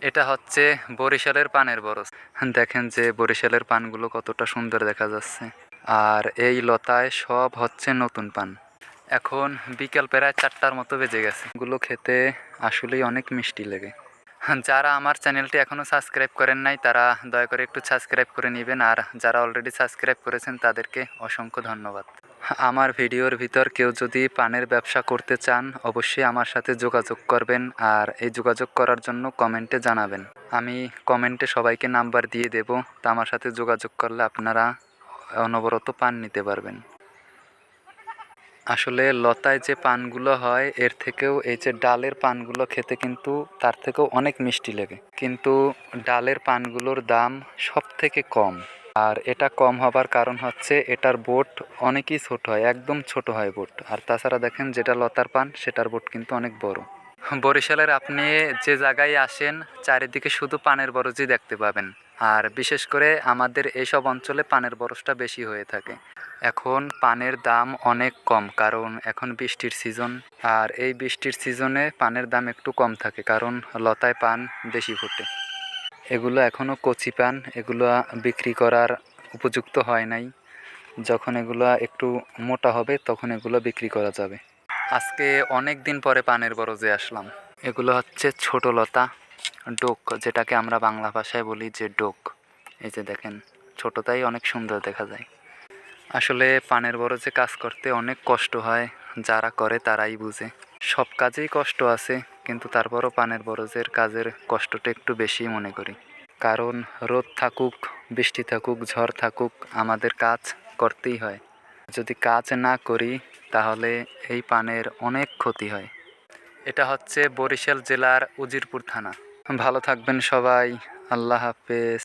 এটা হচ্ছে বরিশালের পানের বরজ। দেখেন যে বরিশালের পানগুলো কতটা সুন্দর দেখা যাচ্ছে। আর এই লতায় সব হচ্ছে নতুন পান। এখন বিকেল প্রায় 4টার মতো বেজে গেছে। এগুলো খেতে আসলেই অনেক মিষ্টি লাগে। যারা আমার চ্যানেলটি এখনও সাবস্ক্রাইব করেন নাই তারা দয়া করে একটু সাবস্ক্রাইব করে নেবেন, আর যারা অলরেডি সাবস্ক্রাইব করেছেন তাদেরকে অসংখ্য ধন্যবাদ। আমার ভিডিওর ভিতর কেউ যদি পানের ব্যবসা করতে চান অবশ্যই আমার সাথে যোগাযোগ করবেন, আর এই যোগাযোগ করার জন্য কমেন্টে জানাবেন। আমি কমেন্টে সবাইকে নাম্বার দিয়ে দেব, তা আমার সাথে যোগাযোগ করলে আপনারা অনবরত পান নিতে পারবেন। আসলে লতায় যে পানগুলো হয় এর থেকেও এই যে ডালের পানগুলো খেতে কিন্তু তার থেকেও অনেক মিষ্টি লাগে, কিন্তু ডালের পানগুলোর দাম সব থেকে কম। আর এটা কম হবার কারণ হচ্ছে এটার বোট অনেকই ছোট হয়, একদম ছোট হয় বোট। আর তাছাড়া দেখেন যেটা লতার পান সেটার বোট কিন্তু অনেক বড়। বরিশালের আপনি যে জায়গায় আসেন চারিদিকে শুধু পানের বরজই দেখতে পাবেন। আর বিশেষ করে আমাদের এইসব অঞ্চলে পানের বরজটা বেশি হয়ে থাকে। এখন পানের দাম অনেক কম, কারণ এখন বৃষ্টির সিজন। আর এই বৃষ্টির সিজনে পানের দাম একটু কম থাকে, কারণ লতায় পান বেশি ফোটে। এগুলো এখনও কচি পান, এগুলো বিক্রি করার উপযুক্ত হয় নাই। যখন এগুলো একটু মোটা হবে তখন এগুলো বিক্রি করা যাবে। আজকে অনেক দিন পরে পানের বরজে আসলাম। এগুলো হচ্ছে ছোট লতা, ডোক, যেটাকে আমরা বাংলা ভাষায় বলি যে ডোক। এই যে দেখেন ছোটটাই অনেক সুন্দর দেখা যায়। আসলে পানের বরজে কাজ করতে অনেক কষ্ট হয়, যারা করে তারাই বুঝে। সব কাজেই কষ্ট আছে, কিন্তু তারপরও পানের বরজের কাজের কষ্টটা একটু বেশি মনে করি। কারণ রোদ থাকুক, বৃষ্টি থাকুক, ঝড় থাকুক, আমাদের কাজ করতেই হয়। যদি কাজ না করি তাহলে এই পানের অনেক ক্ষতি হয়। এটা হচ্ছে বরিশাল জেলার উজিরপুর থানা। ভালো থাকবেন সবাই, আল্লাহ হাফেজ।